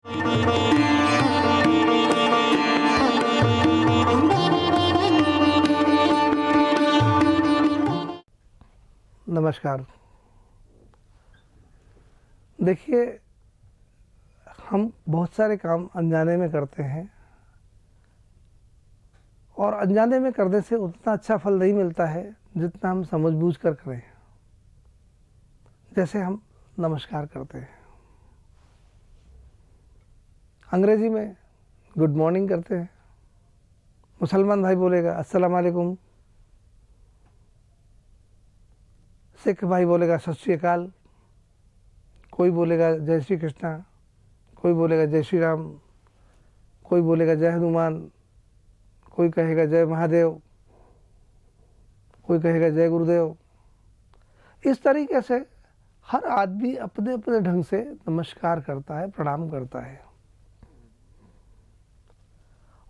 नमस्कार। देखिए, हम बहुत सारे काम अनजाने में करते हैं और अनजाने में करने से उतना अच्छा फल नहीं मिलता है जितना हम समझबूझ कर करें। जैसे हम नमस्कार करते हैं, अंग्रेजी में गुड मॉर्निंग करते हैं, मुसलमान भाई बोलेगा अस्सलाम वालेकुम, सिख भाई बोलेगा सत श्री अकाल, कोई बोलेगा जय श्री कृष्णा, कोई बोलेगा जय श्री राम, कोई बोलेगा जय हनुमान, कोई कहेगा जय महादेव, कोई कहेगा जय गुरुदेव। इस तरीके से हर आदमी अपने अपने ढंग से नमस्कार करता है, प्रणाम करता है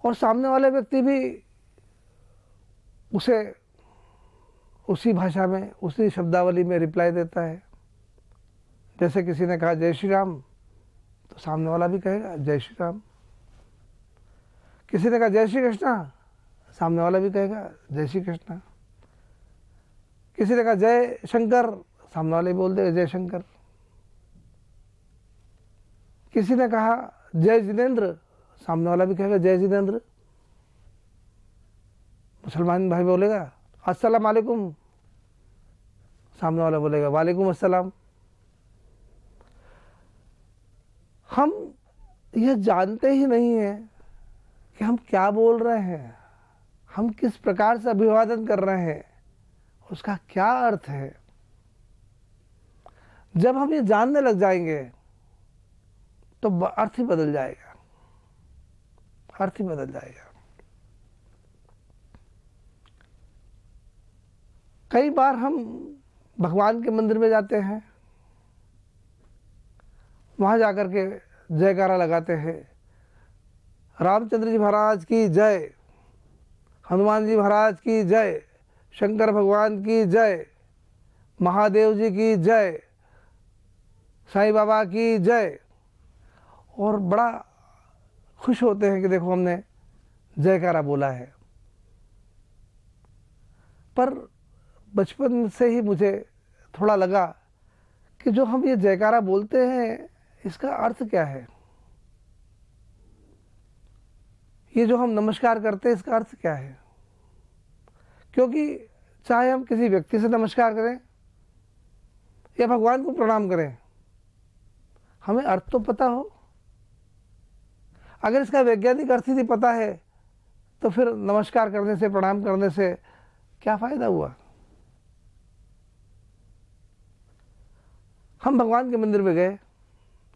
और सामने वाले व्यक्ति भी उसे उसी भाषा में, उसी शब्दावली में रिप्लाई देता है। जैसे किसी ने कहा जय श्री राम तो सामने वाला भी कहेगा जय श्री राम। किसी ने कहा जय श्री कृष्णा, सामने वाला भी कहेगा जय श्री कृष्णा। किसी ने कहा जय शंकर, सामने वाले बोल देगा जय शंकर। किसी ने कहा जय जिनेंद्र, सामने वाला भी कहेगा जय जिनेंद्र। मुसलमान भाई बोलेगा अस्सलाम वालेकुम, सामने वाला बोलेगा वालेकुम अस्सलाम। हम यह जानते ही नहीं है कि हम क्या बोल रहे हैं, हम किस प्रकार से अभिवादन कर रहे हैं, उसका क्या अर्थ है। जब हम ये जानने लग जाएंगे तो अर्थ ही बदल जाएगा, अर्थ ही बदल जाएगा। कई बार हम भगवान के मंदिर में जाते हैं, वहाँ जाकर के जयकारा लगाते हैं, रामचंद्र जी महाराज की जय, हनुमान जी महाराज की जय, शंकर भगवान की जय, महादेव जी की जय, साईं बाबा की जय, और बड़ा खुश होते हैं कि देखो हमने जयकारा बोला है। पर बचपन से ही मुझे थोड़ा लगा कि जो हम ये जयकारा बोलते हैं इसका अर्थ क्या है, ये जो हम नमस्कार करते हैं इसका अर्थ क्या है। क्योंकि चाहे हम किसी व्यक्ति से नमस्कार करें या भगवान को प्रणाम करें, हमें अर्थ तो पता हो। अगर इसका वैज्ञानिक अर्थ ही नहीं पता है तो फिर नमस्कार करने से, प्रणाम करने से क्या फायदा हुआ। हम भगवान के मंदिर में गए,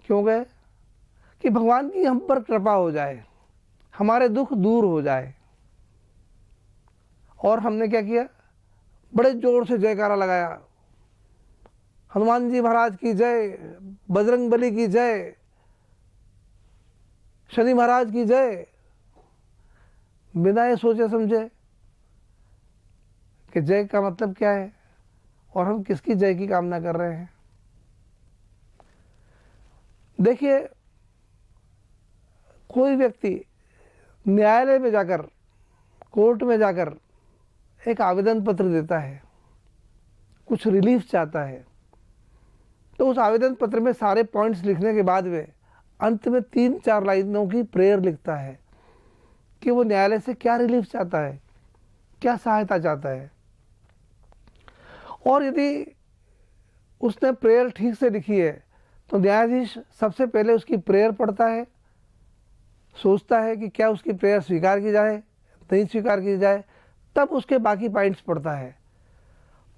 क्यों गए? कि भगवान की हम पर कृपा हो जाए, हमारे दुख दूर हो जाए। और हमने क्या किया, बड़े जोर से जयकारा लगाया, हनुमान जी महाराज की जय, बजरंग बली की जय, शनि महाराज की जय, बिना ये सोचे समझे कि जय का मतलब क्या है और हम किसकी जय की कामना कर रहे हैं। देखिए, कोई व्यक्ति न्यायालय में जाकर, कोर्ट में जाकर एक आवेदन पत्र देता है, कुछ रिलीफ चाहता है, तो उस आवेदन पत्र में सारे पॉइंट्स लिखने के बाद वे अंत में 3-4 लाइनों की प्रेयर लिखता है कि वो न्यायालय से क्या रिलीफ चाहता है, क्या सहायता चाहता है। और यदि उसने प्रेयर ठीक से लिखी है तो न्यायाधीश सबसे पहले उसकी प्रेयर पढ़ता है, सोचता है कि क्या उसकी प्रेयर स्वीकार की जाए, नहीं स्वीकार की जाए, तब उसके बाकी पॉइंट्स पढ़ता है।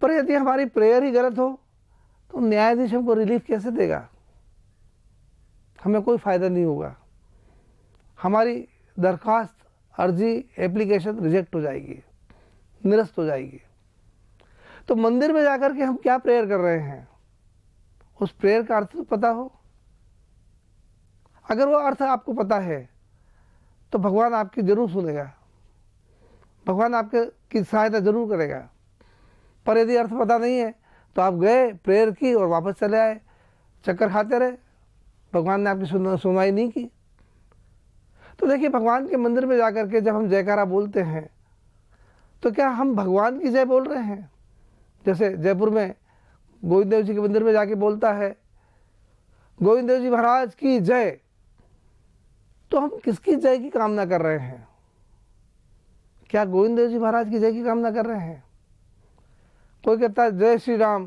पर यदि हमारी प्रेयर ही गलत हो तो न्यायाधीश हमको रिलीफ कैसे देगा, हमें कोई फ़ायदा नहीं होगा, हमारी दरख्वास्त, अर्जी, एप्लीकेशन रिजेक्ट हो जाएगी, निरस्त हो जाएगी। तो मंदिर में जाकर के हम क्या प्रेयर कर रहे हैं, उस प्रेयर का अर्थ तो पता हो। अगर वो अर्थ आपको पता है तो भगवान आपकी जरूर सुनेगा, भगवान आपके की सहायता जरूर करेगा। पर यदि अर्थ पता नहीं है तो आप गए, प्रेयर की और वापस चले आए, चक्कर खाते रहे, भगवान ने आपकी सुनवाई नहीं की। तो देखिए, भगवान के मंदिर में जाकर के जब हम जयकारा बोलते हैं तो क्या हम भगवान की जय बोल रहे हैं? जैसे जयपुर में गोविंद देव जी के मंदिर में जाके बोलता है गोविंद देव जी महाराज की जय, तो हम किसकी जय की कामना कर रहे हैं? क्या गोविंद देव जी महाराज की जय की कामना कर रहे हैं? कोई कहता है जय श्री राम,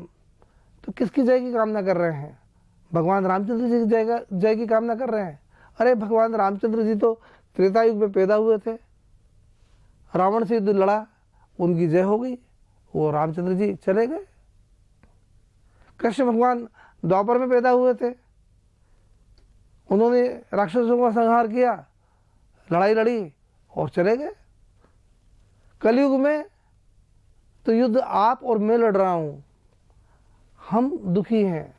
तो किसकी जय की कामना कर रहे हैं? भगवान रामचंद्र जी की जय की कामना कर रहे हैं। अरे भगवान रामचंद्र जी तो त्रेता युग में पैदा हुए थे, रावण से युद्ध लड़ा, उनकी जय हो गई, वो रामचंद्र जी चले गए। कृष्ण भगवान द्वापर में पैदा हुए थे, उन्होंने राक्षसों का संहार किया, लड़ाई लड़ी और चले गए। कलयुग में तो युद्ध आप और मैं लड़ रहा हूं, हम दुखी हैं,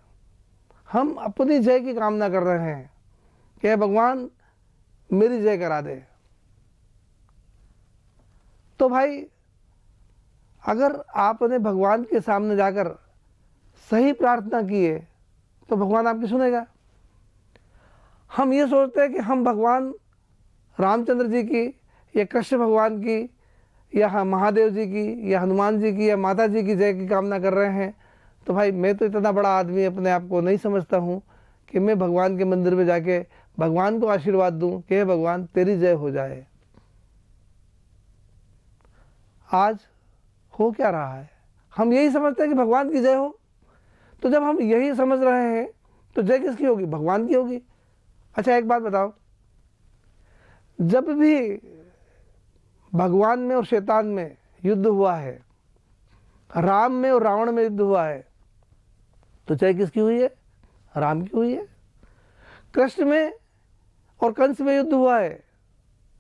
हम अपनी जय की कामना कर रहे हैं कि भगवान मेरी जय करा दे। तो भाई, अगर आपने भगवान के सामने जाकर सही प्रार्थना की है तो भगवान आपकी सुनेगा। हम ये सोचते हैं कि हम भगवान रामचंद्र जी की या कृष्ण भगवान की या महादेव जी की या हनुमान जी की या माता जी की जय की कामना कर रहे हैं। तो भाई, मैं तो इतना बड़ा आदमी अपने आप को नहीं समझता हूँ कि मैं भगवान के मंदिर में जाके भगवान को आशीर्वाद दूं कि हे भगवान तेरी जय हो जाए। आज हो क्या रहा है? हम यही समझते हैं कि भगवान की जय हो। तो जब हम यही समझ रहे हैं तो जय किसकी होगी? भगवान की होगी। अच्छा, एक बात बताओ, जब भी भगवान में और शैतान में युद्ध हुआ है, राम में और रावण में युद्ध हुआ है, तो जय किसकी हुई है? राम की हुई है। कृष्ण में और कंस में युद्ध हुआ है,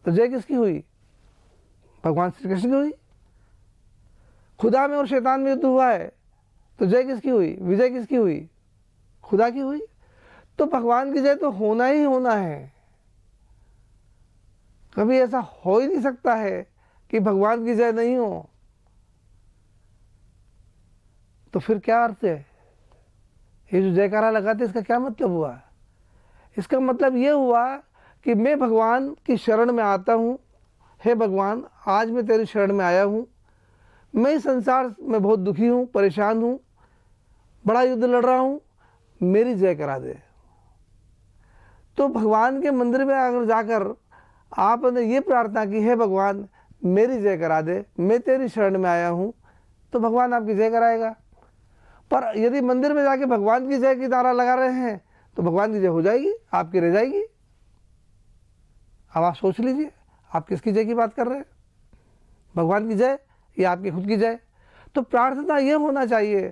तो जय किसकी हुई? भगवान श्री कृष्ण की हुई। खुदा में और शैतान में युद्ध हुआ है, तो जय किसकी हुई? विजय किसकी हुई? खुदा की हुई। तो भगवान की जय तो होना ही होना है। कभी ऐसा हो ही नहीं सकता है कि भगवान की जय नहीं हो। तो फिर क्या अर्थ है? ये जो जयकारा लगाते इसका क्या मतलब हुआ? इसका मतलब ये हुआ कि मैं भगवान की शरण में आता हूँ। हे भगवान, आज मैं तेरी शरण में आया हूँ, मैं इस संसार में बहुत दुखी हूँ, परेशान हूँ, बड़ा युद्ध लड़ रहा हूँ, मेरी जय करा दे। तो भगवान के मंदिर में अगर जाकर आपने ये प्रार्थना की, हे भगवान मेरी जय करा दे, मैं तेरी शरण में आया हूँ, तो भगवान आपकी जय कराएगा। पर यदि मंदिर में जाके भगवान की जय की नारा लगा रहे हैं तो भगवान की जय हो जाएगी, आपकी रह जाएगी। अब आप सोच लीजिए, आप किसकी जय की बात कर रहे हैं? भगवान की जय या आपकी खुद की जय? तो प्रार्थना ये होना चाहिए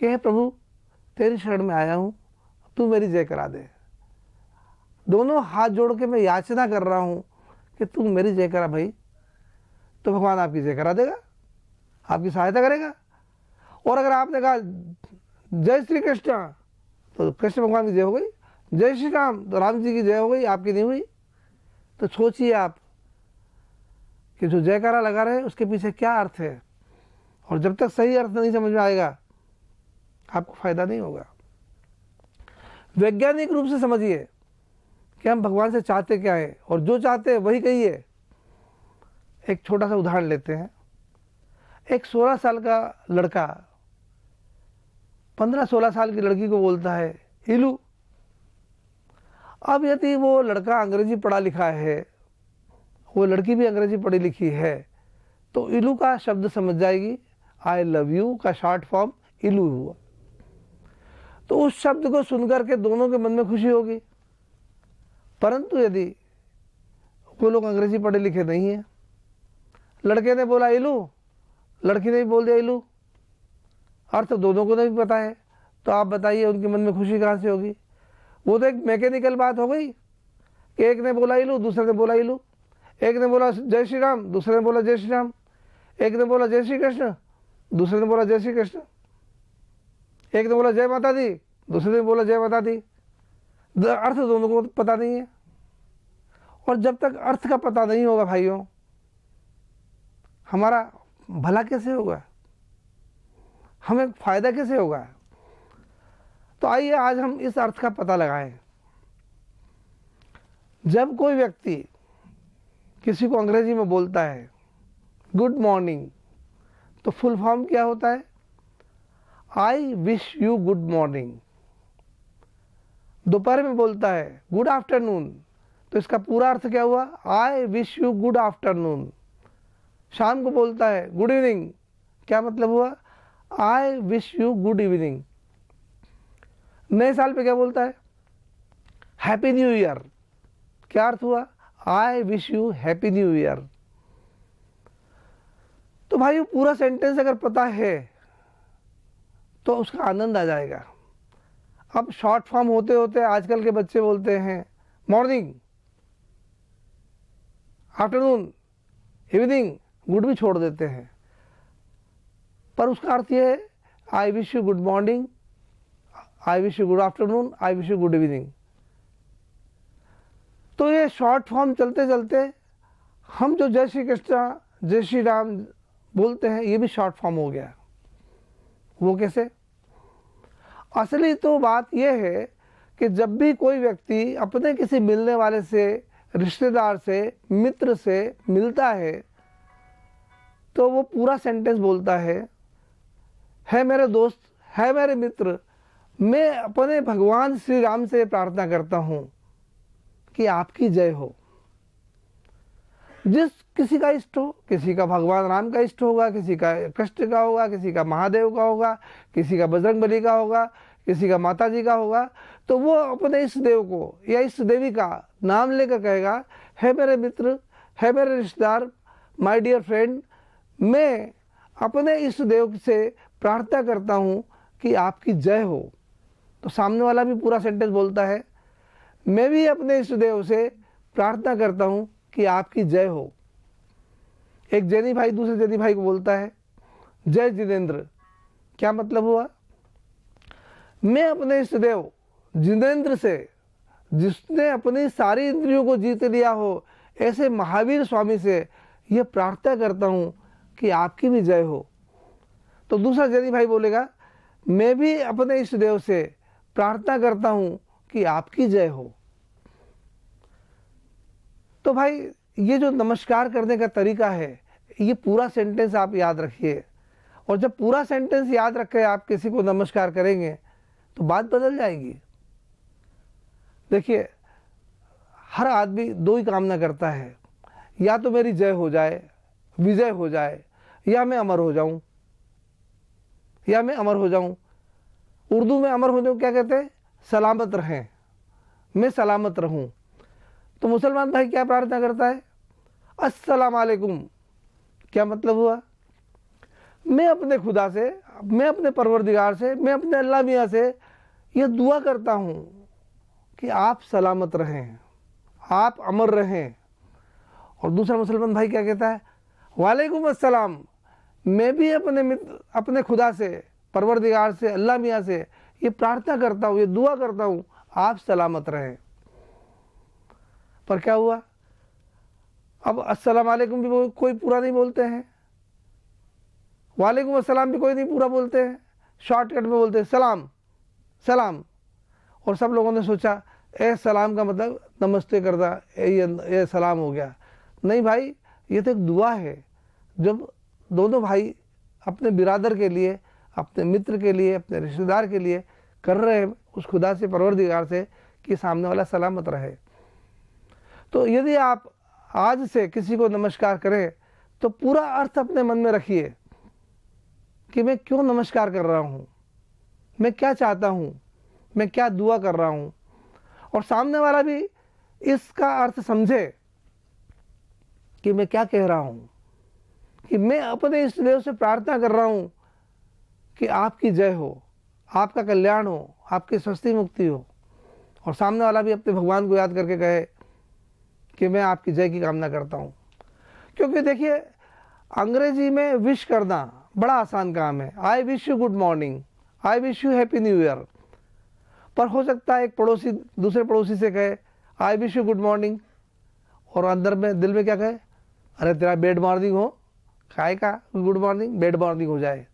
कि हे प्रभु तेरी शरण में आया हूँ, तू मेरी जय करा दे। दोनों हाथ जोड़ के मैं याचना कर रहा हूँ कि तू मेरी जय करा भाई। तो भगवान आपकी जय करा देगा, आपकी सहायता करेगा। और अगर आपने कहा जय श्री कृष्ण, तो कृष्ण भगवान की जय हो गई। जय श्री राम, तो राम जी की जय हो गई, आपकी नहीं हुई। तो सोचिए आप कि जो जयकारा लगा रहे हैं उसके पीछे क्या अर्थ है। और जब तक सही अर्थ नहीं समझ में आएगा आपको फायदा नहीं होगा। वैज्ञानिक रूप से समझिए कि हम भगवान से चाहते क्या है, और जो चाहते हैं वही कहिए। एक छोटा सा उदाहरण लेते हैं। एक 16 साल का लड़का 15-16 साल की लड़की को बोलता है इलू। अब यदि वो लड़का अंग्रेजी पढ़ा लिखा है, वो लड़की भी अंग्रेजी पढ़ी लिखी है, तो इलू का शब्द समझ जाएगी। आई लव यू का शॉर्ट फॉर्म इलू हुआ। तो उस शब्द को सुनकर के दोनों के मन में खुशी होगी। परंतु यदि वो लोग अंग्रेजी पढ़े लिखे नहीं है, लड़के ने बोला इलू, लड़की ने भी बोल दिया इलू, अर्थ दोनों को नहीं पता है, तो आप बताइए उनके मन में खुशी कहाँ से होगी? वो तो एक मैकेनिकल बात हो गई कि एक ने बोला इलू, दूसरे ने बोला इलू। एक ने बोला जय श्री राम, दूसरे ने बोला जय श्री राम। एक ने बोला जय श्री कृष्ण, दूसरे ने बोला जय श्री कृष्ण। एक ने बोला जय माता दी, दूसरे ने बोला जय माता दी। अर्थ दोनों को पता नहीं है। और जब तक अर्थ का पता नहीं होगा भाइयों, हमारा भला कैसे होगा, हमें फायदा कैसे होगा? तो आइए आज हम इस अर्थ का पता लगाएं। जब कोई व्यक्ति किसी को अंग्रेजी में बोलता है गुड मॉर्निंग, तो फुल फॉर्म क्या होता है? I wish you good morning. दोपहर में बोलता है गुड आफ्टरनून, तो इसका पूरा अर्थ क्या हुआ? I wish you good afternoon. शाम को बोलता है गुड इवनिंग, क्या मतलब हुआ? I wish you good evening. नए साल पे क्या बोलता है? हैप्पी न्यू ईयर, क्या अर्थ हुआ? I wish you happy new year. तो भाई वो पूरा सेंटेंस अगर पता है तो उसका आनंद आ जाएगा। अब शॉर्ट फॉर्म होते होते आजकल के बच्चे बोलते हैं मॉर्निंग, आफ्टरनून, इवनिंग, गुड भी छोड़ देते हैं, पर उसका अर्थ ये है I wish you good morning, I wish you good afternoon, I wish you good evening. तो ये शॉर्ट फॉर्म चलते चलते हम जो जय श्री कृष्ण, जय श्री राम बोलते हैं, ये भी शॉर्ट फॉर्म हो गया। वो कैसे? असली तो बात यह है कि जब भी कोई व्यक्ति अपने किसी मिलने वाले से, रिश्तेदार से, मित्र से मिलता है तो वो पूरा सेंटेंस बोलता है मेरे दोस्त, है मेरे मित्र, मैं अपने भगवान श्री राम से प्रार्थना करता हूं कि आपकी जय हो। जिस किसी का इष्ट हो, किसी का भगवान राम का इष्ट होगा, किसी का कृष्ण का होगा, किसी का महादेव का होगा, किसी का बजरंगबली का होगा, किसी का माता जी का होगा, तो वो अपने इष्ट देव को या इष्ट देवी का नाम लेकर कहेगा है मेरे मित्र, है मेरे रिश्तेदार, माय डियर फ्रेंड, मैं अपने इष्ट देव से प्रार्थना करता हूँ कि आपकी जय हो। तो सामने वाला भी पूरा सेंटेंस बोलता है मैं भी अपने इष्ट देव से प्रार्थना करता हूँ कि आपकी जय हो। एक जैनी भाई दूसरे जैनी भाई को बोलता है जय जिनेंद्र, क्या मतलब हुआ? मैं अपने इष्ट देव जिनेंद्र से, जिसने अपनी सारी इंद्रियों को जीत लिया हो, ऐसे महावीर स्वामी से यह प्रार्थना करता हूं कि आपकी भी जय हो। तो दूसरा जैनी भाई बोलेगा मैं भी अपने इष्ट देव से प्रार्थना करता हूं कि आपकी जय हो। तो भाई ये जो नमस्कार करने का तरीका है, ये पूरा सेंटेंस आप याद रखिए, और जब पूरा सेंटेंस याद रख के आप किसी को नमस्कार करेंगे तो बात बदल जाएगी। देखिए, हर आदमी दो ही कामना करता है, या तो मेरी जय हो जाए, विजय हो जाए, या मैं अमर हो जाऊं, या मैं अमर हो जाऊं। उर्दू में अमर होने को क्या कहते हैं? सलामत रहें, मैं सलामत रहूं। तो मुसलमान भाई क्या प्रार्थना करता है? अस्सलाम वालेकुम, क्या मतलब हुआ? मैं अपने खुदा से, मैं अपने परवरदिगार से, मैं अपने अल्लाह मियाँ से यह दुआ करता हूँ कि आप सलामत रहें, आप अमर रहें। और दूसरा मुसलमान भाई क्या कहता है? वालेकुम अस्सलाम, मैं भी अपने मित्र, अपने खुदा से, परवरदिगार से, अल्लाह मियाँ से ये प्रार्थना करता हूँ, ये दुआ करता हूँ आप सलामत रहें। पर क्या हुआ? अब अस्सलाम वालेकुम भी कोई पूरा नहीं बोलते हैं, वालेकुम अस्सलाम भी कोई नहीं पूरा बोलते हैं, शॉर्टकट में बोलते हैं सलाम सलाम। और सब लोगों ने सोचा ए सलाम का मतलब नमस्ते करना, ये सलाम हो गया। नहीं भाई, ये तो एक दुआ है। जब दोनों भाई अपने बिरादर के लिए, अपने मित्र के लिए, अपने रिश्तेदार के लिए कर रहे हैं उस खुदा से, परवरदिगार से कि सामने वाला सलामत रहे। तो यदि आप आज से किसी को नमस्कार करें तो पूरा अर्थ अपने मन में रखिए कि मैं क्यों नमस्कार कर रहा हूँ, मैं क्या चाहता हूँ, मैं क्या दुआ कर रहा हूँ, और सामने वाला भी इसका अर्थ समझे कि मैं क्या कह रहा हूँ, कि मैं अपने इष्ट देव से प्रार्थना कर रहा हूँ कि आपकी जय हो, आपका कल्याण हो, आपकी स्वस्थी मुक्ति हो। और सामने वाला भी अपने भगवान को याद करके कहे कि मैं आपकी जय की कामना करता हूँ। क्योंकि देखिए, अंग्रेजी में विश करना बड़ा आसान काम है, I wish you good morning, I wish you happy new year. पर हो सकता है एक पड़ोसी दूसरे पड़ोसी से कहे I wish you good morning, और अंदर में दिल में क्या कहे, अरे तेरा बेड मॉर्निंग हो, काय का गुड मॉर्निंग, बेड मॉर्निंग हो जाए।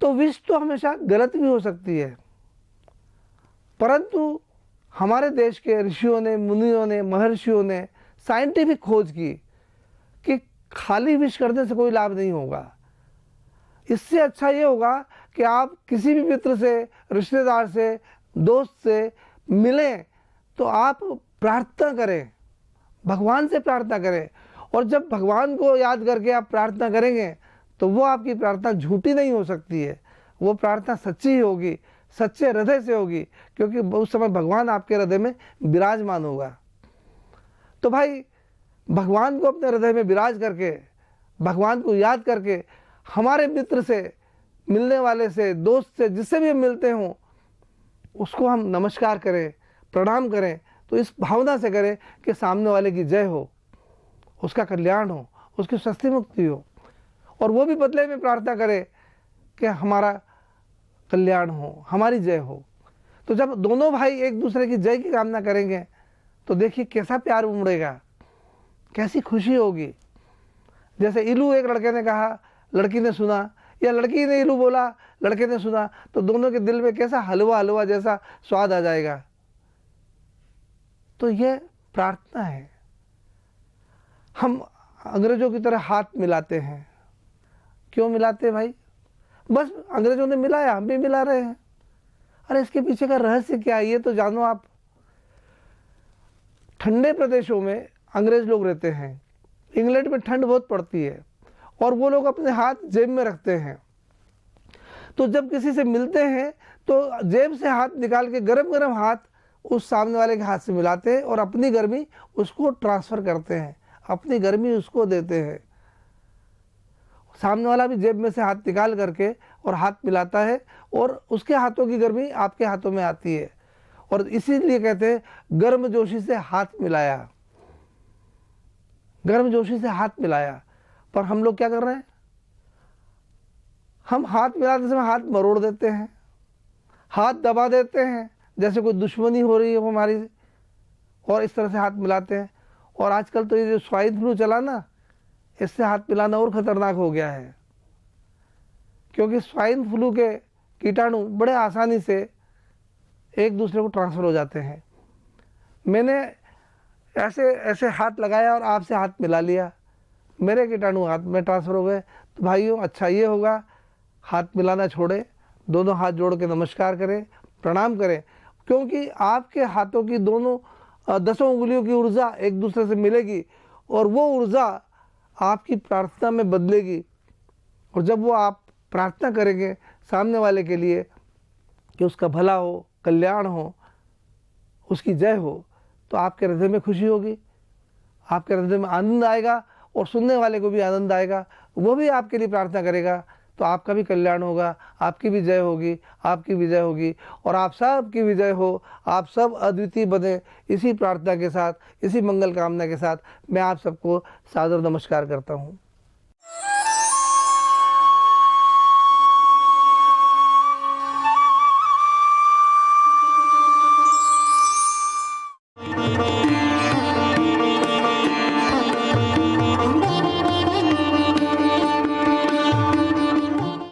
तो विश तो हमेशा गलत भी हो सकती है, परंतु हमारे देश के ऋषियों ने, मुनियों ने, महर्षियों ने साइंटिफिक खोज की कि खाली विश करने से कोई लाभ नहीं होगा। इससे अच्छा ये होगा कि आप किसी भी मित्र से, रिश्तेदार से, दोस्त से मिलें तो आप प्रार्थना करें, भगवान से प्रार्थना करें। और जब भगवान को याद करके आप प्रार्थना करेंगे तो वो आपकी प्रार्थना झूठी नहीं हो सकती है, वो प्रार्थना सच्ची ही होगी, सच्चे हृदय से होगी, क्योंकि उस समय भगवान आपके हृदय में विराजमान होगा। तो भाई भगवान को अपने हृदय में विराज करके, भगवान को याद करके, हमारे मित्र से, मिलने वाले से, दोस्त से, जिससे भी हम मिलते हों उसको हम नमस्कार करें, प्रणाम करें। तो इस भावना से करें कि सामने वाले की जय हो, उसका कल्याण हो, उसकी स्वस्थ मुक्ति हो, और वो भी बदले में प्रार्थना करे कि हमारा कल्याण हो, हमारी जय हो। तो जब दोनों भाई एक दूसरे की जय की कामना करेंगे तो देखिए कैसा प्यार उमड़ेगा, कैसी खुशी होगी। जैसे इलू एक लड़के ने कहा, लड़की ने सुना, या लड़की ने इलू बोला, लड़के ने सुना, तो दोनों के दिल में कैसा हलवा हलवा जैसा स्वाद आ जाएगा। तो ये प्रार्थना है। हम अंग्रेजों की तरह हाथ मिलाते हैं, क्यों मिलाते हैं भाई? बस अंग्रेजों ने मिलाया, हम भी मिला रहे हैं। अरे इसके पीछे का रहस्य क्या है ये तो जानो आप। ठंडे प्रदेशों में अंग्रेज लोग रहते हैं, इंग्लैंड में ठंड बहुत पड़ती है, और वो लोग अपने हाथ जेब में रखते हैं। तो जब किसी से मिलते हैं तो जेब से हाथ निकाल के गरम गरम हाथ उस सामने वाले के हाथ से मिलाते हैं और अपनी गर्मी उसको ट्रांसफ़र करते हैं, अपनी गर्मी उसको देते हैं। सामने वाला भी जेब में से हाथ निकाल करके और हाथ मिलाता है, और उसके हाथों की गर्मी आपके हाथों में आती है। और इसीलिए कहते हैं गर्मजोशी से हाथ मिलाया, गर्मजोशी से हाथ मिलाया। पर हम लोग क्या कर रहे हैं? हम हाथ मिलाते समय हाथ मरोड़ देते हैं, हाथ दबा देते हैं, जैसे कोई दुश्मनी हो रही है हमारी, और इस तरह से हाथ मिलाते हैं। और आजकल तो ये जो स्वाइन फ्लू चला ना, इससे हाथ मिलाना और ख़तरनाक हो गया है, क्योंकि स्वाइन फ्लू के कीटाणु बड़े आसानी से एक दूसरे को ट्रांसफ़र हो जाते हैं। मैंने ऐसे ऐसे हाथ लगाया और आपसे हाथ मिला लिया, मेरे कीटाणु हाथ में ट्रांसफ़र हो गए। तो भाइयों अच्छा ये होगा, हाथ मिलाना छोड़े, दोनों हाथ जोड़ के नमस्कार करें, प्रणाम करें, क्योंकि आपके हाथों की दोनों 10 उंगलियों की ऊर्जा एक दूसरे से मिलेगी, और वो ऊर्जा आपकी प्रार्थना में बदलेगी। और जब वो आप प्रार्थना करेंगे सामने वाले के लिए कि उसका भला हो, कल्याण हो, उसकी जय हो, तो आपके हृदय में खुशी होगी, आपके हृदय में आनंद आएगा, और सुनने वाले को भी आनंद आएगा, वो भी आपके लिए प्रार्थना करेगा। तो आपका भी कल्याण होगा, आपकी भी जय होगी, आपकी विजय होगी, और आप सब की विजय हो, आप सब अद्वितीय बने। इसी प्रार्थना के साथ, इसी मंगल कामना के साथ मैं आप सबको सादर नमस्कार करता हूँ।